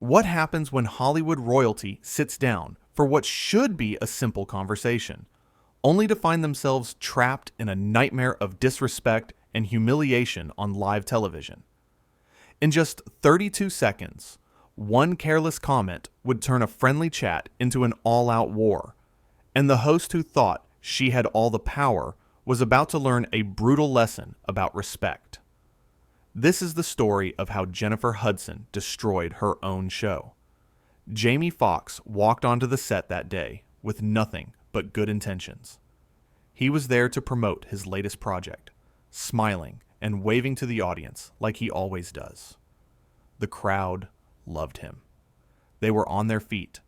What happens when Hollywood royalty sits down for what should be a simple conversation, only to find themselves trapped in a nightmare of disrespect and humiliation on live television? In just 32 seconds, one careless comment would turn a friendly chat into an all-out war, and the host who thought she had all the power was about to learn a brutal lesson about respect. This is the story of how Jennifer Hudson destroyed her own show. Jaime Fox walked onto the set that day with nothing but good intentions. He was there to promote his latest project, smiling and waving to the audience like he always does. The crowd loved him. They were on their feet,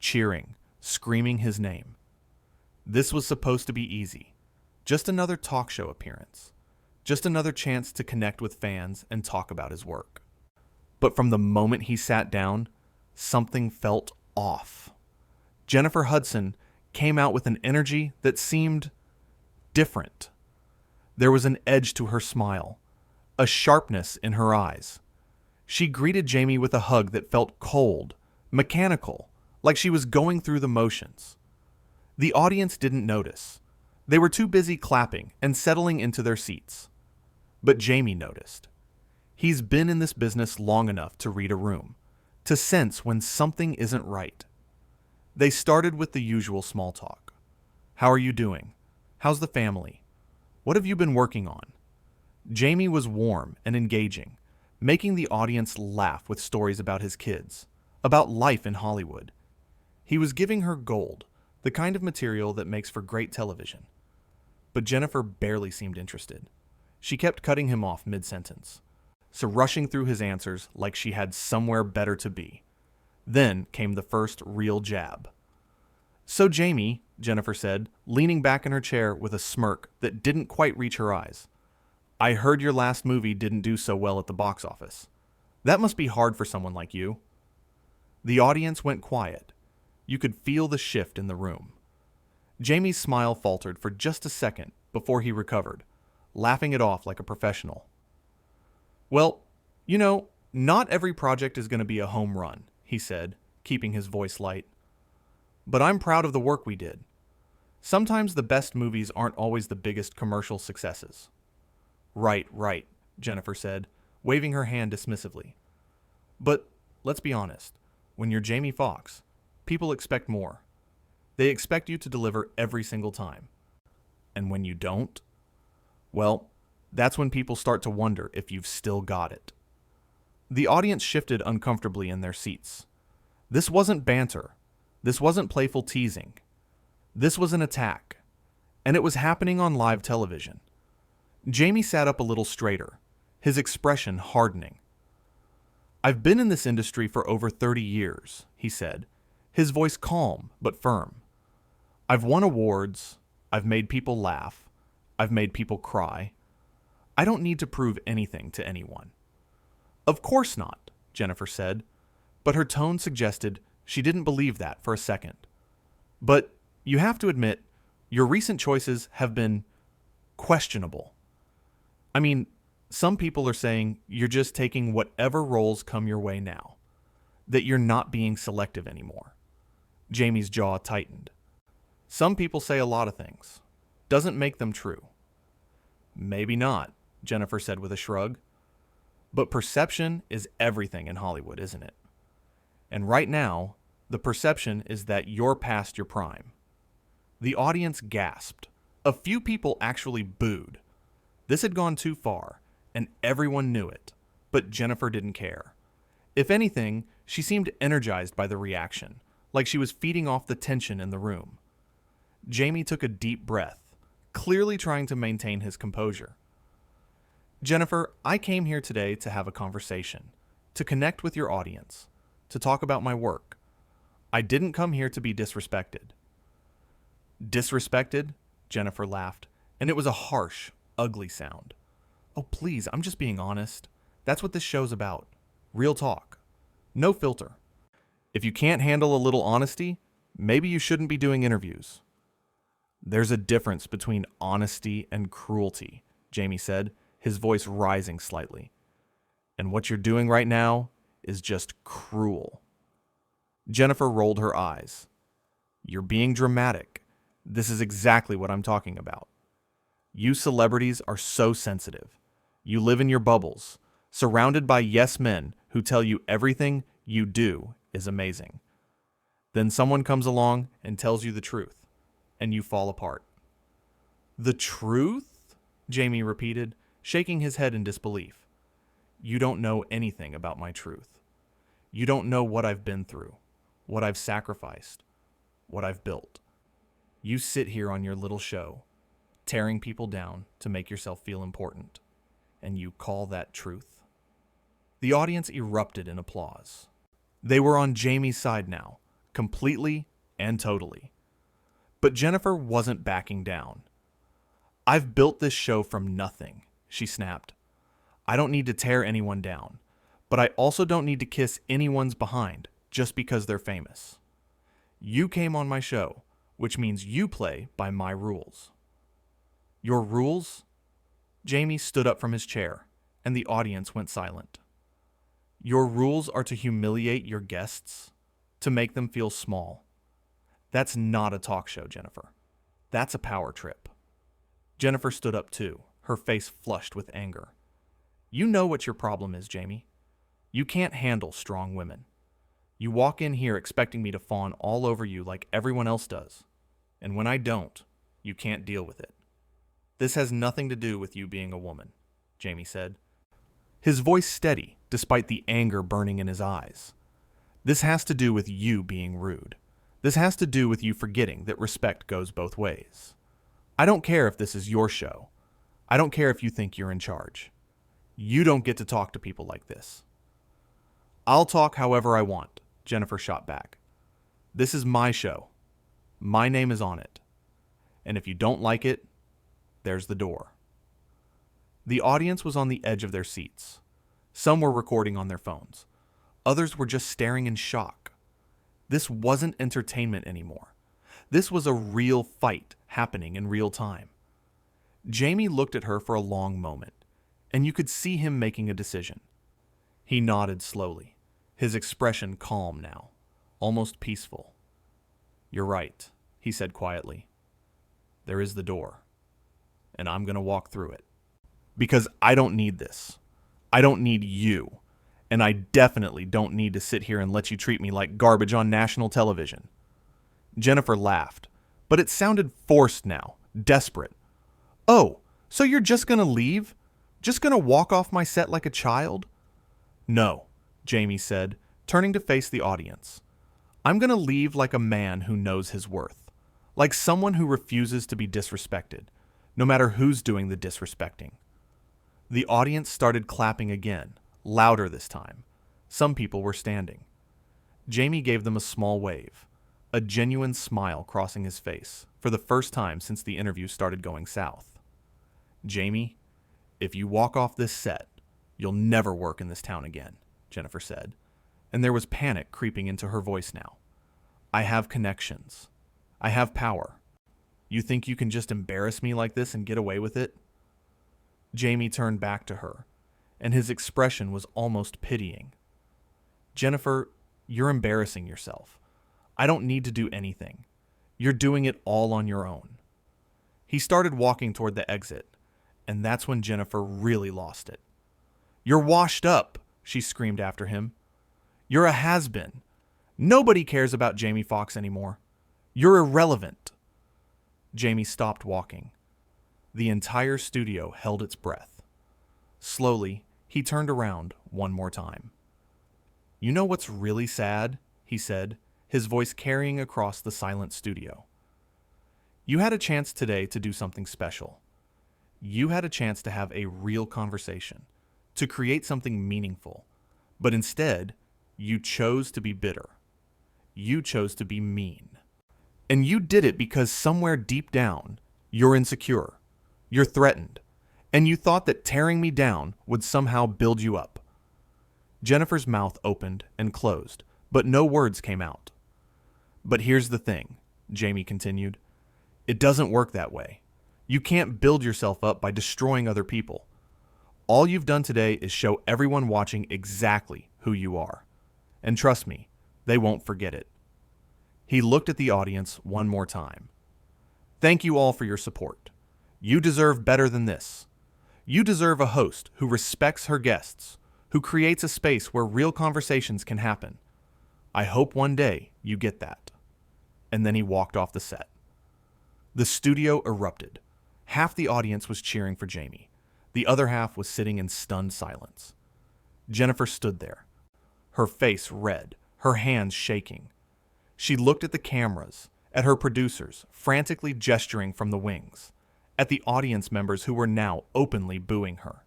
cheering, screaming his name. This was supposed to be easy. Just another talk show appearance. Just another chance to connect with fans and talk about his work. But from the moment he sat down, something felt off. Jennifer Hudson came out with an energy that seemed different. There was an edge to her smile, a sharpness in her eyes. She greeted Jaime with a hug that felt cold, mechanical, like she was going through the motions. The audience didn't notice. They were too busy clapping and settling into their seats. But Jaime noticed. He's been in this business long enough to read a room, to sense when something isn't right. They started with the usual small talk. How are you doing? How's the family? What have you been working on? Jaime was warm and engaging, making the audience laugh with stories about his kids, about life in Hollywood. He was giving her gold, the kind of material that makes for great television. But Jennifer barely seemed interested. She kept cutting him off mid-sentence, so rushing through his answers like she had somewhere better to be. Then came the first real jab. So Jaime, Jennifer said, leaning back in her chair with a smirk that didn't quite reach her eyes, I heard your last movie didn't do so well at the box office. That must be hard for someone like you. The audience went quiet. You could feel the shift in the room. Jaime's smile faltered for just a second before he recovered, laughing it off like a professional. Well, not every project is going to be a home run, he said, keeping his voice light. But I'm proud of the work we did. Sometimes the best movies aren't always the biggest commercial successes. Right, Jennifer said, waving her hand dismissively. But let's be honest, when you're Jaime Fox, people expect more. They expect you to deliver every single time. And when you don't, well, that's when people start to wonder if you've still got it. The audience shifted uncomfortably in their seats. This wasn't banter. This wasn't playful teasing. This was an attack. And it was happening on live television. Jaime sat up a little straighter, his expression hardening. I've been in this industry for over 30 years, he said, his voice calm but firm. I've won awards, I've made people laugh, I've made people cry. I don't need to prove anything to anyone. Of course not, Jennifer said, but her tone suggested she didn't believe that for a second. But you have to admit, your recent choices have been questionable. I mean, some people are saying you're just taking whatever roles come your way now, that you're not being selective anymore. Jaime's jaw tightened. Some people say a lot of things. Doesn't make them true. Maybe not, Jennifer said with a shrug. But perception is everything in Hollywood, isn't it? And right now, the perception is that you're past your prime. The audience gasped. A few people actually booed. This had gone too far, and everyone knew it, but Jennifer didn't care. If anything, she seemed energized by the reaction, like she was feeding off the tension in the room. Jaime took a deep breath, clearly trying to maintain his composure. Jennifer, I came here today to have a conversation, to connect with your audience, to talk about my work. I didn't come here to be disrespected. Disrespected? Jennifer laughed, and it was a harsh, ugly sound. Oh, please, I'm just being honest. That's what this show's about. Real talk. No filter. If you can't handle a little honesty, maybe you shouldn't be doing interviews. There's a difference between honesty and cruelty, Jaime said, his voice rising slightly. And what you're doing right now is just cruel. Jennifer rolled her eyes. You're being dramatic. This is exactly what I'm talking about. You celebrities are so sensitive. You live in your bubbles, surrounded by yes men who tell you everything you do is amazing. Then someone comes along and tells you the truth, and you fall apart. The truth? Jaime repeated, shaking his head in disbelief. You don't know anything about my truth. You don't know what I've been through, what I've sacrificed, what I've built. You sit here on your little show, tearing people down to make yourself feel important, and you call that truth? The audience erupted in applause. They were on Jaime's side now, completely and totally. But Jennifer wasn't backing down. I've built this show from nothing, she snapped. I don't need to tear anyone down, but I also don't need to kiss anyone's behind just because they're famous. You came on my show, which means you play by my rules. Your rules? Jaime stood up from his chair, and the audience went silent. Your rules are to humiliate your guests, to make them feel small. That's not a talk show, Jennifer. That's a power trip. Jennifer stood up too, her face flushed with anger. You know what your problem is, Jaime. You can't handle strong women. You walk in here expecting me to fawn all over you like everyone else does. And when I don't, you can't deal with it. This has nothing to do with you being a woman, Jaime said. His voice steady, despite the anger burning in his eyes. This has to do with you being rude. This has to do with you forgetting that respect goes both ways. I don't care if this is your show. I don't care if you think you're in charge. You don't get to talk to people like this. I'll talk however I want, Jennifer shot back. This is my show. My name is on it. And if you don't like it, there's the door. The audience was on the edge of their seats. Some were recording on their phones. Others were just staring in shock. This wasn't entertainment anymore. This was a real fight happening in real time. Jaime looked at her for a long moment, and you could see him making a decision. He nodded slowly, his expression calm now, almost peaceful. You're right, he said quietly. There is the door, and I'm going to walk through it. Because I don't need this. I don't need you. And I definitely don't need to sit here and let you treat me like garbage on national television. Jennifer laughed, but it sounded forced now, desperate. Oh, so you're just going to leave? Just going to walk off my set like a child? No, Jaime said, turning to face the audience. I'm going to leave like a man who knows his worth. Like someone who refuses to be disrespected, no matter who's doing the disrespecting. The audience started clapping again, louder this time. Some people were standing. Jaime gave them a small wave, a genuine smile crossing his face, for the first time since the interview started going south. Jaime, if you walk off this set, you'll never work in this town again, Jennifer said, and there was panic creeping into her voice now. I have connections. I have power. You think you can just embarrass me like this and get away with it? Jaime turned back to her, and his expression was almost pitying. Jennifer, you're embarrassing yourself. I don't need to do anything. You're doing it all on your own. He started walking toward the exit, and that's when Jennifer really lost it. You're washed up, she screamed after him. You're a has-been. Nobody cares about Jaime Fox anymore. You're irrelevant. Jaime stopped walking. The entire studio held its breath. Slowly, he turned around one more time. You know what's really sad? He said, his voice carrying across the silent studio. You had a chance today to do something special. You had a chance to have a real conversation, to create something meaningful, but instead, you chose to be bitter. You chose to be mean. And you did it because somewhere deep down, you're insecure. You're threatened, and you thought that tearing me down would somehow build you up. Jennifer's mouth opened and closed, but no words came out. But here's the thing, Jaime continued. It doesn't work that way. You can't build yourself up by destroying other people. All you've done today is show everyone watching exactly who you are. And trust me, they won't forget it. He looked at the audience one more time. Thank you all for your support. You deserve better than this. You deserve a host who respects her guests, who creates a space where real conversations can happen. I hope one day you get that. And then he walked off the set. The studio erupted. Half the audience was cheering for Jaime. The other half was sitting in stunned silence. Jennifer stood there, her face red, her hands shaking. She looked at the cameras, at her producers, frantically gesturing from the wings, at the audience members who were now openly booing her.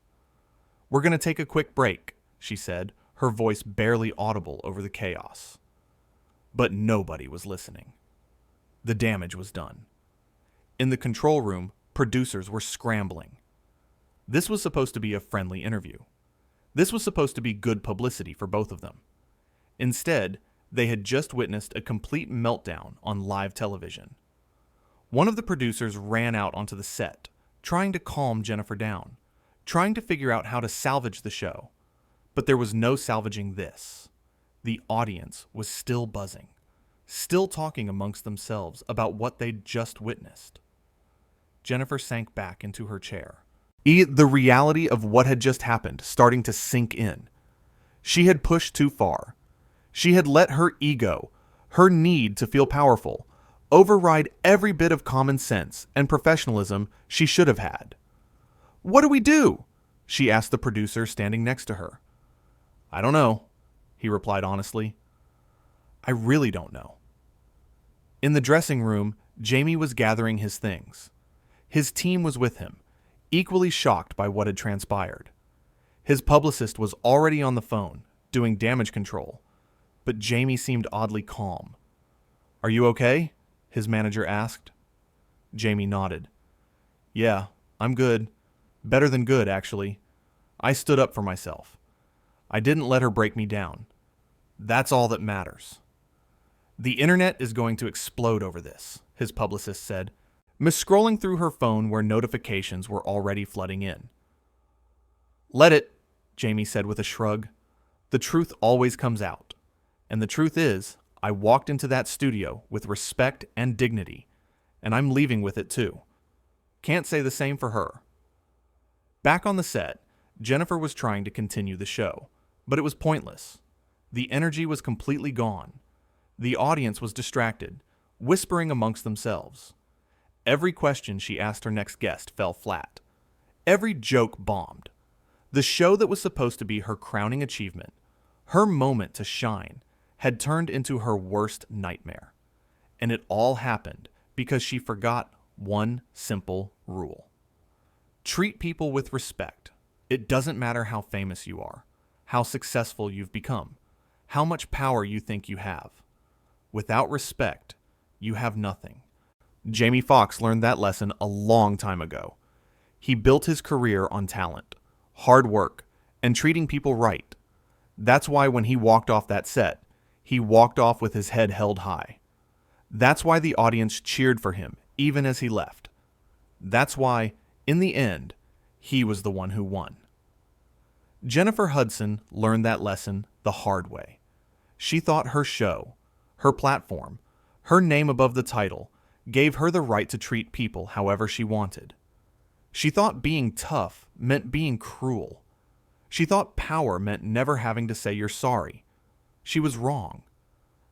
We're going to take a quick break, she said, her voice barely audible over the chaos. But nobody was listening. The damage was done. In the control room, producers were scrambling. This was supposed to be a friendly interview. This was supposed to be good publicity for both of them. Instead, they had just witnessed a complete meltdown on live television. One of the producers ran out onto the set, trying to calm Jennifer down, trying to figure out how to salvage the show. But there was no salvaging this. The audience was still buzzing, still talking amongst themselves about what they'd just witnessed. Jennifer sank back into her chair. The reality of what had just happened starting to sink in. She had pushed too far. She had let her ego, her need to feel powerful, override every bit of common sense and professionalism she should have had. What do we do? She asked the producer standing next to her. I don't know, he replied honestly. I really don't know. In the dressing room, Jaime was gathering his things. His team was with him, equally shocked by what had transpired. His publicist was already on the phone, doing damage control, but Jaime seemed oddly calm. Are you okay? His manager asked. Jaime nodded. Yeah, I'm good. Better than good, actually. I stood up for myself. I didn't let her break me down. That's all that matters. The internet is going to explode over this, his publicist said, scrolling through her phone where notifications were already flooding in. Let it, Jaime said with a shrug. The truth always comes out. And the truth is, I walked into that studio with respect and dignity, and I'm leaving with it too. Can't say the same for her. Back on the set, Jennifer was trying to continue the show, but it was pointless. The energy was completely gone. The audience was distracted, whispering amongst themselves. Every question she asked her next guest fell flat. Every joke bombed. The show that was supposed to be her crowning achievement, her moment to shine, had turned into her worst nightmare. And it all happened because she forgot one simple rule. Treat people with respect. It doesn't matter how famous you are, how successful you've become, how much power you think you have. Without respect, you have nothing. Jaime Fox learned that lesson a long time ago. He built his career on talent, hard work, and treating people right. That's why when he walked off that set, he walked off with his head held high. That's why the audience cheered for him, even as he left. That's why, in the end, he was the one who won. Jennifer Hudson learned that lesson the hard way. She thought her show, her platform, her name above the title, gave her the right to treat people however she wanted. She thought being tough meant being cruel. She thought power meant never having to say you're sorry. She was wrong.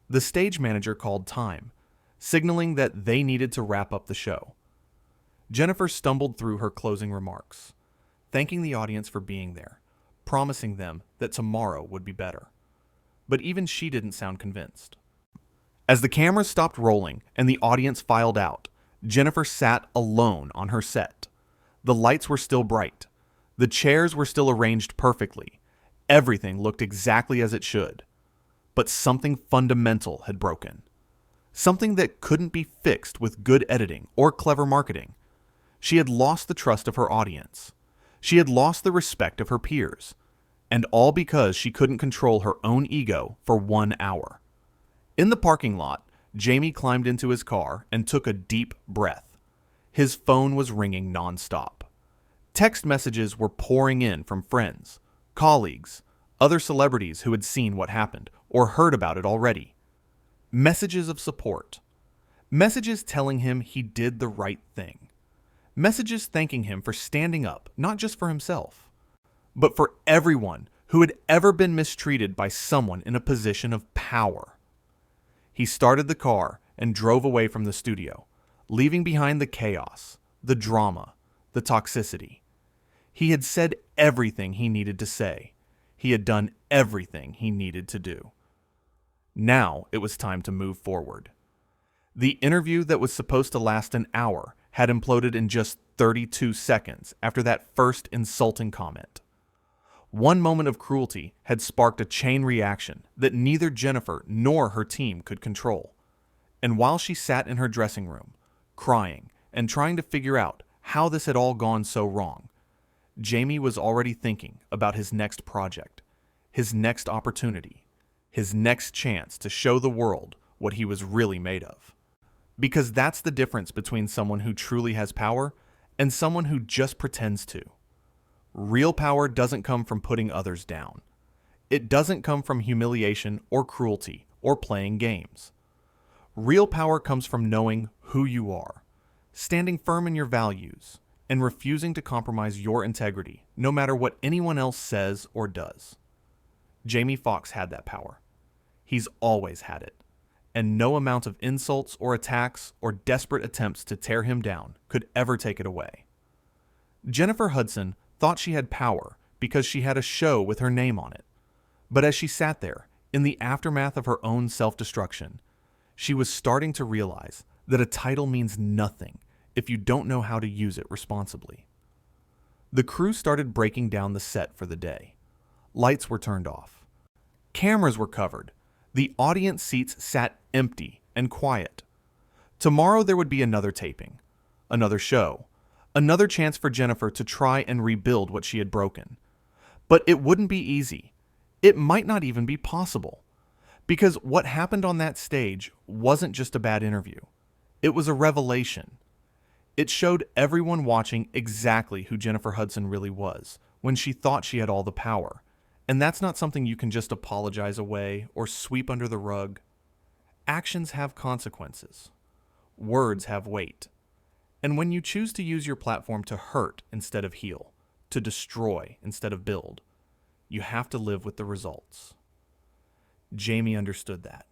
The stage manager called time, signaling that they needed to wrap up the show. Jennifer stumbled through her closing remarks, thanking the audience for being there, promising them that tomorrow would be better. But even she didn't sound convinced. As the cameras stopped rolling and the audience filed out, Jennifer sat alone on her set. The lights were still bright. The chairs were still arranged perfectly. Everything looked exactly as it should. But something fundamental had broken. Something that couldn't be fixed with good editing or clever marketing. She had lost the trust of her audience. She had lost the respect of her peers. And all because she couldn't control her own ego for 1 hour. In the parking lot, Jaime climbed into his car and took a deep breath. His phone was ringing nonstop. Text messages were pouring in from friends, colleagues, other celebrities who had seen what happened or heard about it already. Messages of support. Messages telling him he did the right thing. Messages thanking him for standing up, not just for himself, but for everyone who had ever been mistreated by someone in a position of power. He started the car and drove away from the studio, leaving behind the chaos, the drama, the toxicity. He had said everything he needed to say. He had done everything he needed to do. Now it was time to move forward. The interview that was supposed to last an hour had imploded in just 32 seconds after that first insulting comment. One moment of cruelty had sparked a chain reaction that neither Jennifer nor her team could control. And while she sat in her dressing room, crying and trying to figure out how this had all gone so wrong, Jaime was already thinking about his next project, his next opportunity, his next chance to show the world what he was really made of. Because that's the difference between someone who truly has power and someone who just pretends to. Real power doesn't come from putting others down. It doesn't come from humiliation or cruelty or playing games. Real power comes from knowing who you are, standing firm in your values, and refusing to compromise your integrity no matter what anyone else says or does. Jaime Fox had that power. He's always had it, and no amount of insults or attacks or desperate attempts to tear him down could ever take it away. Jennifer Hudson thought she had power because she had a show with her name on it, but as she sat there, in the aftermath of her own self-destruction, she was starting to realize that a title means nothing if you don't know how to use it responsibly. The crew started breaking down the set for the day. Lights were turned off. Cameras were covered. The audience seats sat empty and quiet. Tomorrow there would be another taping, another show, another chance for Jennifer to try and rebuild what she had broken. But it wouldn't be easy. It might not even be possible. Because what happened on that stage wasn't just a bad interview. It was a revelation. It showed everyone watching exactly who Jennifer Hudson really was when she thought she had all the power. And that's not something you can just apologize away or sweep under the rug. Actions have consequences. Words have weight. And when you choose to use your platform to hurt instead of heal, to destroy instead of build, you have to live with the results. Jaime understood that.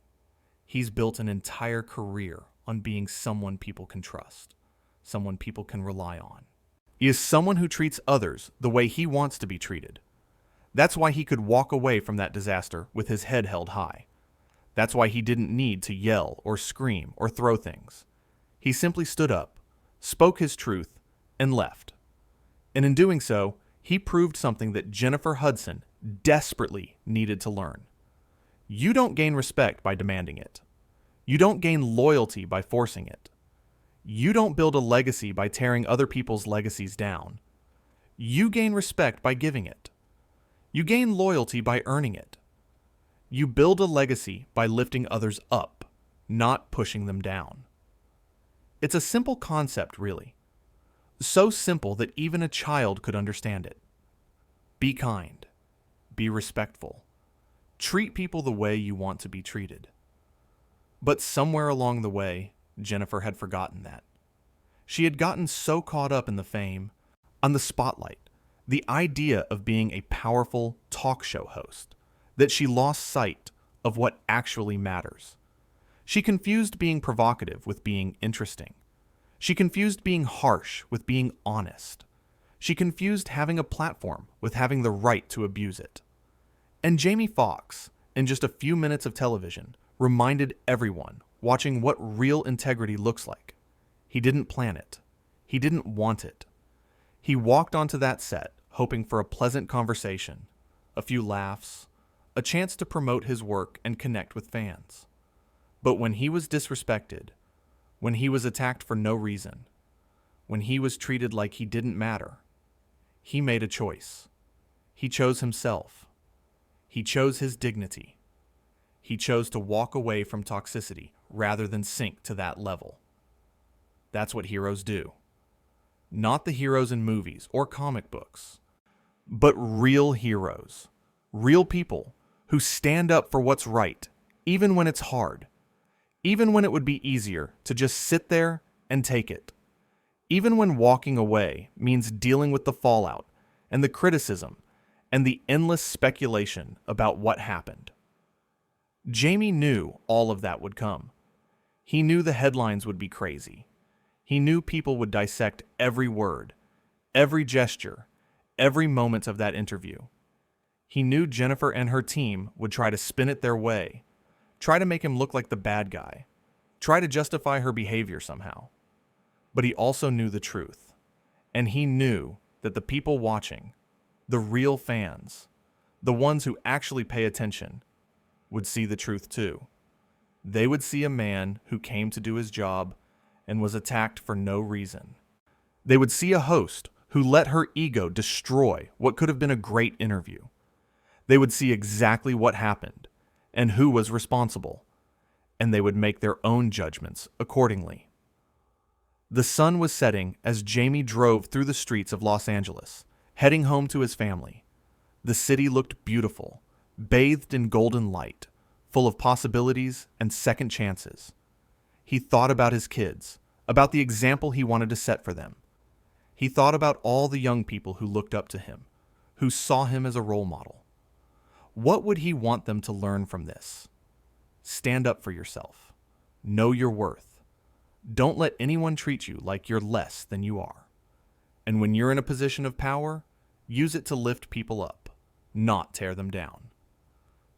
He's built an entire career on being someone people can trust, someone people can rely on. He is someone who treats others the way he wants to be treated. That's why he could walk away from that disaster with his head held high. That's why he didn't need to yell or scream or throw things. He simply stood up, spoke his truth, and left. And in doing so, he proved something that Jennifer Hudson desperately needed to learn. You don't gain respect by demanding it. You don't gain loyalty by forcing it. You don't build a legacy by tearing other people's legacies down. You gain respect by giving it. You gain loyalty by earning it. You build a legacy by lifting others up, not pushing them down. It's a simple concept, really. So simple that even a child could understand it. Be kind. Be respectful. Treat people the way you want to be treated. But somewhere along the way, Jennifer had forgotten that. She had gotten so caught up in the fame, on the spotlight, the idea of being a powerful talk show host, that she lost sight of what actually matters. She confused being provocative with being interesting. She confused being harsh with being honest. She confused having a platform with having the right to abuse it. And Jaime Fox, in just a few minutes of television, reminded everyone watching what real integrity looks like. He didn't plan it. He didn't want it. He walked onto that set hoping for a pleasant conversation, a few laughs, a chance to promote his work and connect with fans. But when he was disrespected, when he was attacked for no reason, when he was treated like he didn't matter, he made a choice. He chose himself. He chose his dignity. He chose to walk away from toxicity rather than sink to that level. That's what heroes do. Not the heroes in movies or comic books, but real heroes Real people who stand up for what's right, even when it's hard, even when it would be easier to just sit there and take it, even when walking away means dealing with the fallout and the criticism and the endless speculation about what happened. Jaime knew all of that would come. He knew the headlines would be crazy. He knew people would dissect every word, every gesture, every moment of that interview. He knew Jennifer and her team would try to spin it their way, try to make him look like the bad guy, try to justify her behavior somehow. But he also knew the truth, and he knew that the people watching, the real fans, the ones who actually pay attention, would see the truth too. They would see a man who came to do his job and was attacked for no reason. They would see a host who let her ego destroy what could have been a great interview. They would see exactly what happened and who was responsible, and they would make their own judgments accordingly. The sun was setting as Jaime drove through the streets of Los Angeles, heading home to his family. The city looked beautiful, bathed in golden light, full of possibilities and second chances. He thought about his kids, about the example he wanted to set for them. He thought about all the young people who looked up to him, who saw him as a role model. What would he want them to learn from this? Stand up for yourself. Know your worth. Don't let anyone treat you like you're less than you are. And when you're in a position of power, use it to lift people up, not tear them down.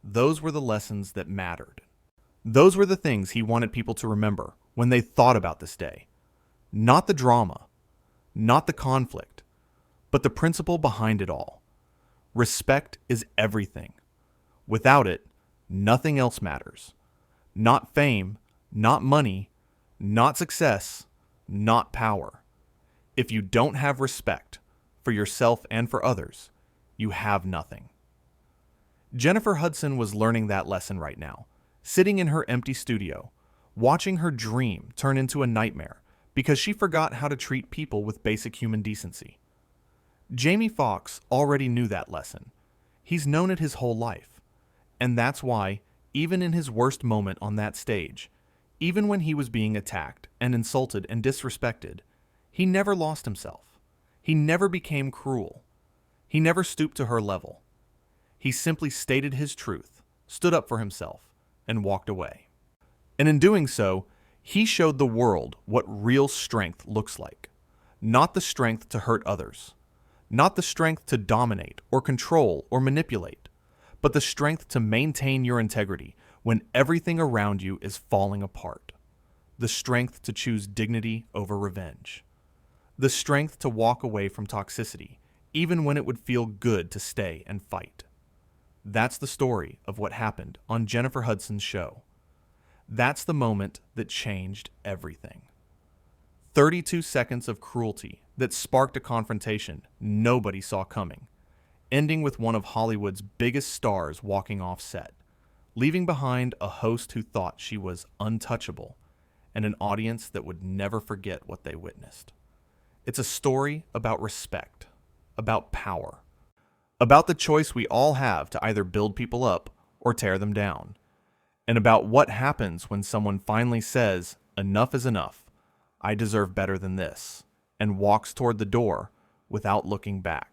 Those were the lessons that mattered. Those were the things he wanted people to remember when they thought about this day. Not the drama, not the conflict, but the principle behind it all. Respect is everything. Without it, nothing else matters. Not fame, not money, not success, not power. If you don't have respect for yourself and for others, you have nothing. Jennifer Hudson was learning that lesson right now, sitting in her empty studio, watching her dream turn into a nightmare because she forgot how to treat people with basic human decency. Jaime Fox already knew that lesson. He's known it his whole life. And that's why, even in his worst moment on that stage, even when he was being attacked and insulted and disrespected, he never lost himself. He never became cruel. He never stooped to her level. He simply stated his truth, stood up for himself, and walked away. And in doing so, he showed the world what real strength looks like. Not the strength to hurt others. Not the strength to dominate or control or manipulate, but the strength to maintain your integrity when everything around you is falling apart. The strength to choose dignity over revenge. The strength to walk away from toxicity, even when it would feel good to stay and fight. That's the story of what happened on Jennifer Hudson's show. That's the moment that changed everything. 32 seconds of cruelty that sparked a confrontation nobody saw coming, ending with one of Hollywood's biggest stars walking off set, leaving behind a host who thought she was untouchable and an audience that would never forget what they witnessed. It's a story about respect, about power, about the choice we all have to either build people up or tear them down, and about what happens when someone finally says, "Enough is enough, I deserve better than this," and walks toward the door without looking back.